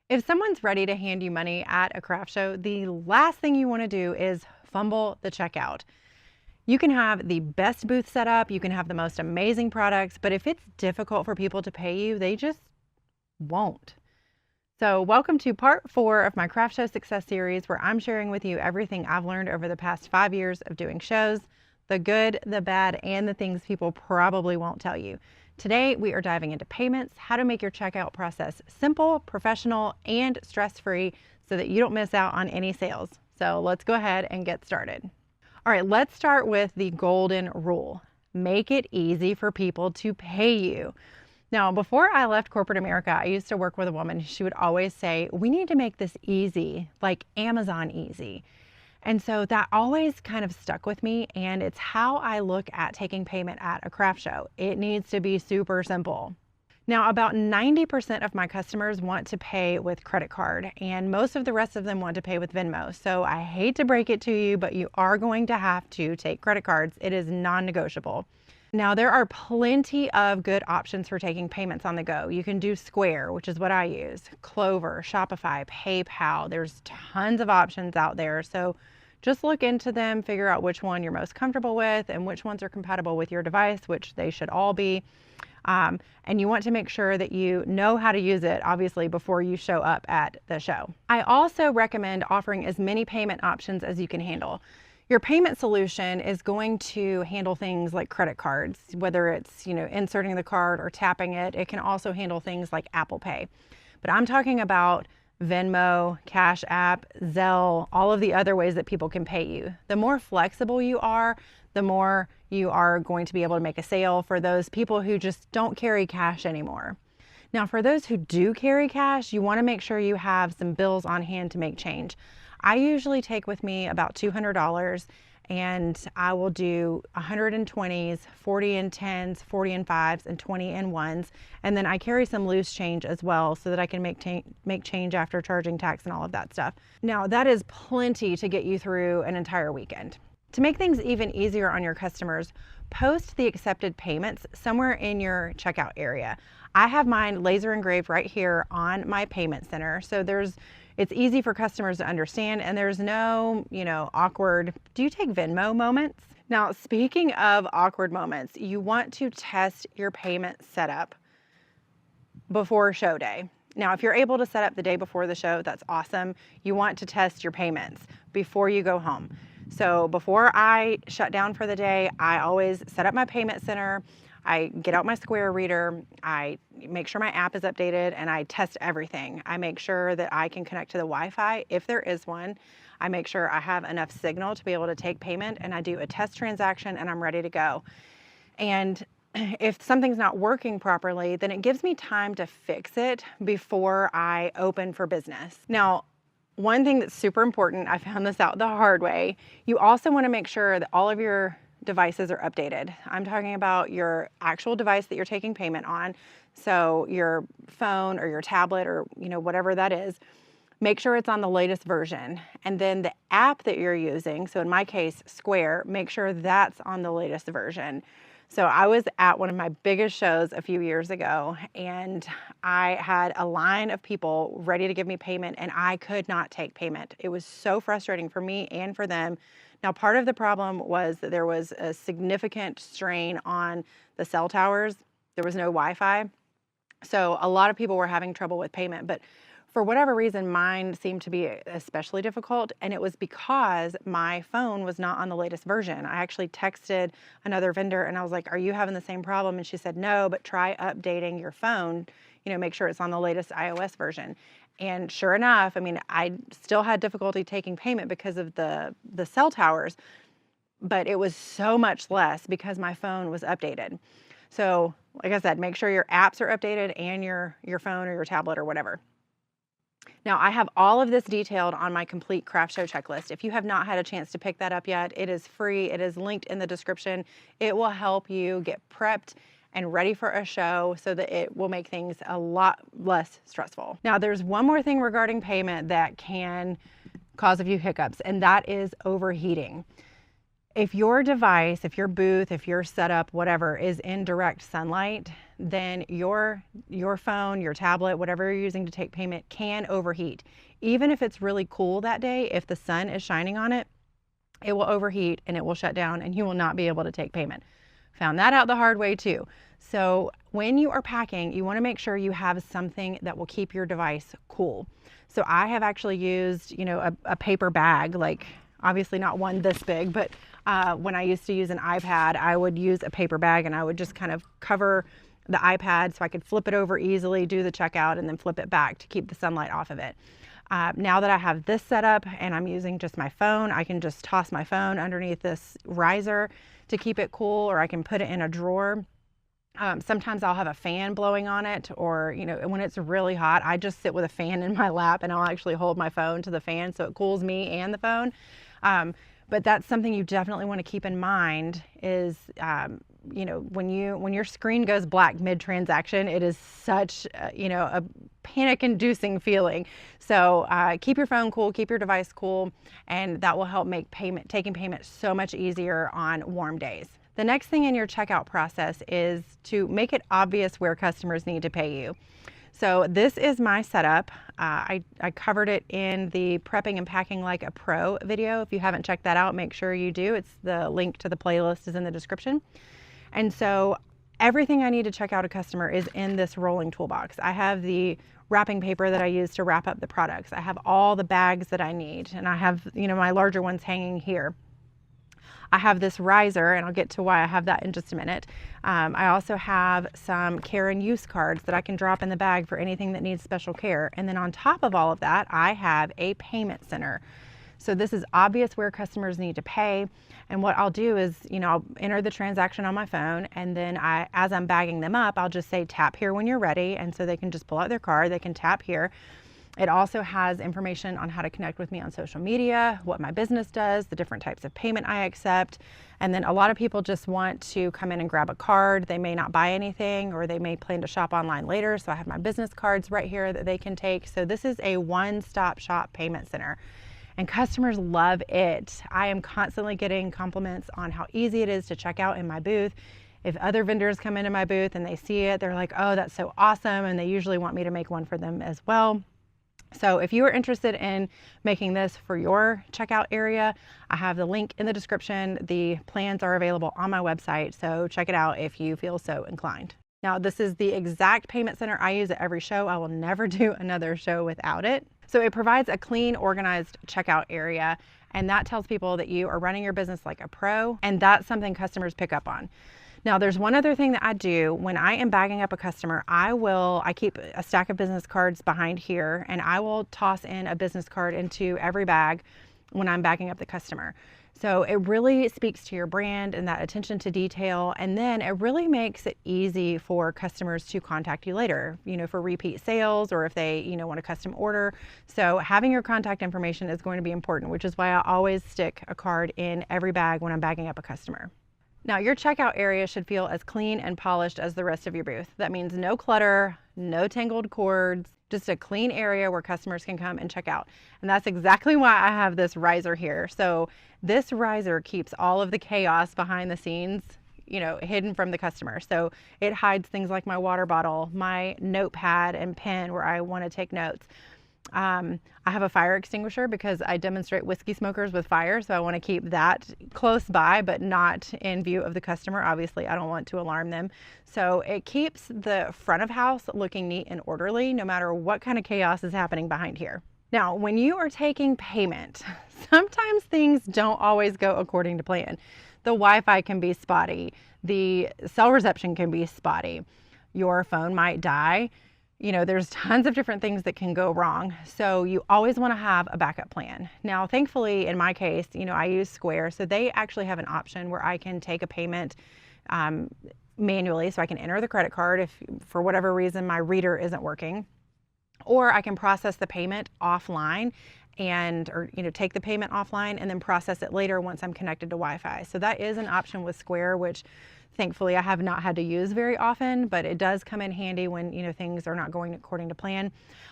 If someone's ready to hand you money at a craft show, the last thing you want to do is fumble the checkout. You can have the best booth set up, you can have the most amazing products, but if it's difficult for people to pay you, they just won't. So, welcome to part 4 of my Craft Show Success Series, where I'm sharing with you everything I've learned over the past 5 years of doing shows, the good, the bad, and the things people probably won't tell you. Today, we are diving into payments, how to make your checkout process simple, professional, and stress-free so that you don't miss out on any sales. So, let's go ahead and get started. All right, let's start with the golden rule. Make it easy for people to pay you. Now, before I left corporate America, I used to work with a woman. She would always say, we need to make this easy, like Amazon easy. And so that always kind of stuck with me, and it's how I look at taking payment at a craft show. It needs to be super simple. Now, about 90% of my customers want to pay with credit card, and most of the rest of them want to pay with Venmo. So I hate to break it to you, but you are going to have to take credit cards. It is non-negotiable. Now, there are plenty of good options for taking payments on the go. You can do Square, which is what I use, Clover, Shopify, PayPal. There's tons of options out there. So just look into them, figure out which one you're most comfortable with and which ones are compatible with your device, which they should all be. And you want to make sure that you know how to use it, obviously, before you show up at the show. I also recommend offering as many payment options as you can handle. Your payment solution is going to handle things like credit cards, whether it's, inserting the card or tapping it. It can also handle things like Apple Pay. But I'm talking about Venmo, Cash App, Zelle, all of the other ways that people can pay you. The more flexible you are, the more you are going to be able to make a sale for those people who just don't carry cash anymore. Now, for those who do carry cash, you want to make sure you have some bills on hand to make change. I usually take with me about $200, and I will do 120s, 40 and 10s, 40 and 5s, and 20 and 1s. And then I carry some loose change as well so that I can make change after charging tax and all of that stuff. Now, that is plenty to get you through an entire weekend. To make things even easier on your customers, post the accepted payments somewhere in your checkout area. I have mine laser engraved right here on my payment center. So it's easy for customers to understand, and there's no, awkward, do you take Venmo moments? Now, speaking of awkward moments, you want to test your payment setup before show day. Now, if you're able to set up the day before the show, that's awesome. You want to test your payments before you go home. So before I shut down for the day, I always set up my payment center. I get out my Square reader, I make sure my app is updated, and I test everything. I make sure that I can connect to the Wi-Fi if there is one. I make sure I have enough signal to be able to take payment, and I do a test transaction, and I'm ready to go. And if something's not working properly, then it gives me time to fix it before I open for business. Now, one thing that's super important, I found this out the hard way, you also want to make sure that all of your devices are updated. I'm talking about your actual device that you're taking payment on. So your phone or your tablet or whatever that is, make sure it's on the latest version. And then the app that you're using, so in my case, Square, make sure that's on the latest version. So I was at one of my biggest shows a few years ago, and I had a line of people ready to give me payment, and I could not take payment. It was so frustrating for me and for them. Now, part of the problem was that there was a significant strain on the cell towers. There was no Wi-Fi. So a lot of people were having trouble with payment, but for whatever reason, mine seemed to be especially difficult, and it was because my phone was not on the latest version. I actually texted another vendor, and I was like, are you having the same problem? And she said, no, but try updating your phone, make sure it's on the latest iOS version. And sure enough, I still had difficulty taking payment because of the cell towers, but it was so much less because my phone was updated. So like I said, make sure your apps are updated and your phone or your tablet or whatever. Now, I have all of this detailed on my complete craft show checklist. If you have not had a chance to pick that up yet, it is free. It is linked in the description. It will help you get prepped and ready for a show so that it will make things a lot less stressful. Now, there's one more thing regarding payment that can cause a few hiccups, and that is overheating. If your device, if your booth, if your setup, whatever, is in direct sunlight, then your phone, your tablet, whatever you're using to take payment can overheat. Even if it's really cool that day, if the sun is shining on it, it will overheat and it will shut down and you will not be able to take payment. Found that out the hard way too. So when you are packing, you want to make sure you have something that will keep your device cool. So I have actually used, a paper bag, like obviously not one this big, but when I used to use an iPad, I would use a paper bag and I would just kind of cover the iPad so I could flip it over easily, do the checkout, and then flip it back to keep the sunlight off of it. Now that I have this set up and I'm using just my phone, I can just toss my phone underneath this riser to keep it cool, or I can put it in a drawer. Sometimes I'll have a fan blowing on it, or when it's really hot, I just sit with a fan in my lap and I'll actually hold my phone to the fan so it cools me and the phone. But that's something you definitely want to keep in mind is, when your screen goes black mid-transaction, it is such, a panic-inducing feeling. So keep your phone cool, keep your device cool, and that will help make taking payment so much easier on warm days. The next thing in your checkout process is to make it obvious where customers need to pay you. So this is my setup. I covered it in the Prepping and Packing Like a Pro video. If you haven't checked that out, make sure you do. It's the link to the playlist is in the description. And so everything I need to check out a customer is in this rolling toolbox. I have the wrapping paper that I use to wrap up the products. I have all the bags that I need, and I have, my larger ones hanging here. I have this riser, and I'll get to why I have that in just a minute. I also have some care and use cards that I can drop in the bag for anything that needs special care. And then on top of all of that, I have a payment center. So this is obvious where customers need to pay. And what I'll do is, I'll enter the transaction on my phone, and then as I'm bagging them up, I'll just say tap here when you're ready. And so they can just pull out their card, they can tap here. It also has information on how to connect with me on social media, what my business does, the different types of payment I accept. And then a lot of people just want to come in and grab a card. They may not buy anything, or they may plan to shop online later. So I have my business cards right here that they can take. So this is a one-stop shop payment center, and customers love it. I am constantly getting compliments on how easy it is to check out in my booth. If other vendors come into my booth and they see it, they're like, oh, that's so awesome. And they usually want me to make one for them as well. So if you are interested in making this for your checkout area, I have the link in the description. The plans are available on my website, so check it out if you feel so inclined. Now, this is the exact payment center I use at every show. I will never do another show without it. So it provides a clean, organized checkout area, and that tells people that you are running your business like a pro, and that's something customers pick up on. Now, there's one other thing that I do when I am bagging up a customer. I keep a stack of business cards behind here, and I will toss in a business card into every bag when I'm bagging up the customer. So it really speaks to your brand and that attention to detail. And then it really makes it easy for customers to contact you later, for repeat sales, or if they, want a custom order. So having your contact information is going to be important, which is why I always stick a card in every bag when I'm bagging up a customer. Now, your checkout area should feel as clean and polished as the rest of your booth. That means no clutter, no tangled cords, just a clean area where customers can come and check out. And that's exactly why I have this riser here. So this riser keeps all of the chaos behind the scenes, hidden from the customer. So it hides things like my water bottle, my notepad and pen where I want to take notes. I have a fire extinguisher because I demonstrate whiskey smokers with fire, so I want to keep that close by, but not in view of the customer. Obviously, I don't want to alarm them. So it keeps the front of house looking neat and orderly, no matter what kind of chaos is happening behind here. Now, when you are taking payment, sometimes things don't always go according to plan. The Wi-Fi can be spotty. The cell reception can be spotty. Your phone might die. There's tons of different things that can go wrong. So you always want to have a backup plan. Now, thankfully, in my case, I use Square. So they actually have an option where I can take a payment manually. So I can enter the credit card if for whatever reason my reader isn't working. Or I can process the payment offline or take the payment offline and then process it later once I'm connected to Wi-Fi. So that is an option with Square, which thankfully I have not had to use very often, but it does come in handy when things are not going according to plan.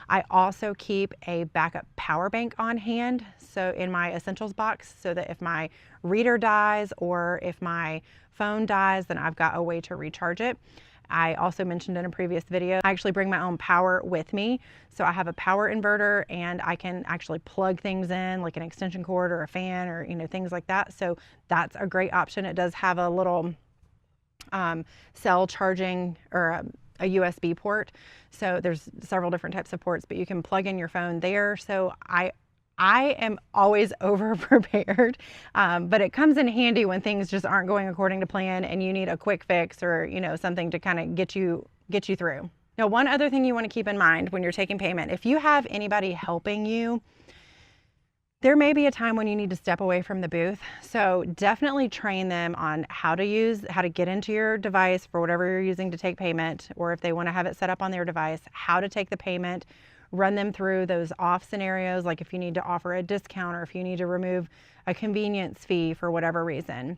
I also keep a backup power bank on hand, so in my essentials box, so that if my reader dies or if my phone dies, then I've got a way to recharge it. I also mentioned in a previous video, I actually bring my own power with me. So I have a power inverter and I can actually plug things in like an extension cord or a fan or, things like that. So that's a great option. It does have a little cell charging or a USB port. So there's several different types of ports, but you can plug in your phone there. So I am always over prepared, but it comes in handy when things just aren't going according to plan and you need a quick fix or, something to kind of get you through. Now, one other thing you want to keep in mind when you're taking payment, if you have anybody helping you, there may be a time when you need to step away from the booth. So definitely train them on how to get into your device for whatever you're using to take payment, or if they want to have it set up on their device, how to take the payment. Run them through those off scenarios, like if you need to offer a discount or if you need to remove a convenience fee for whatever reason.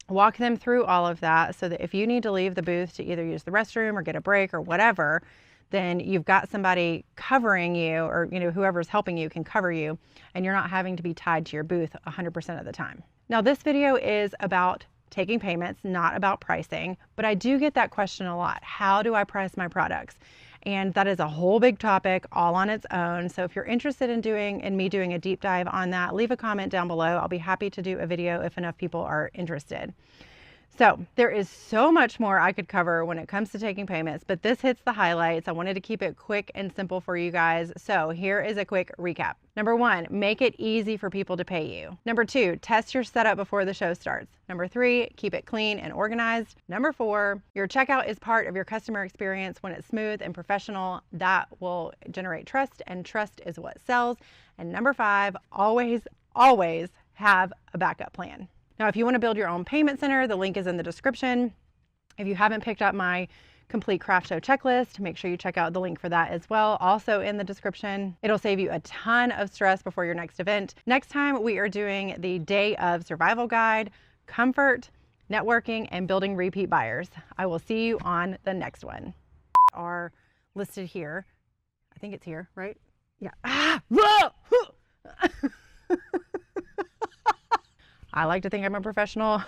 Walk them through all of that so that if you need to leave the booth to either use the restroom or get a break or whatever, then you've got somebody covering you, or whoever's helping you can cover you, and you're not having to be tied to your booth 100% of the time. Now, this video is about taking payments, not about pricing, but I do get that question a lot. How do I price my products? And that is a whole big topic all on its own. So if you're interested in me doing a deep dive on that, leave a comment down below. I'll be happy to do a video if enough people are interested. So there is so much more I could cover when it comes to taking payments, but this hits the highlights. I wanted to keep it quick and simple for you guys. So here is a quick recap. Number 1, make it easy for people to pay you. Number 2, test your setup before the show starts. Number 3, keep it clean and organized. Number 4, your checkout is part of your customer experience. When it's smooth and professional, that will generate trust, and trust is what sells. And number 5, always have a backup plan. Now, if you want to build your own payment center, the link is in the description. If you haven't picked up my complete craft show checklist, make sure you check out the link for that as well, also in the description. It'll save you a ton of stress before your next event. Next time, we are doing the day of survival guide, comfort, networking, and building repeat buyers. I will see you on the next one. Are listed here. I think it's here, right? Yeah. I like to think I'm a professional.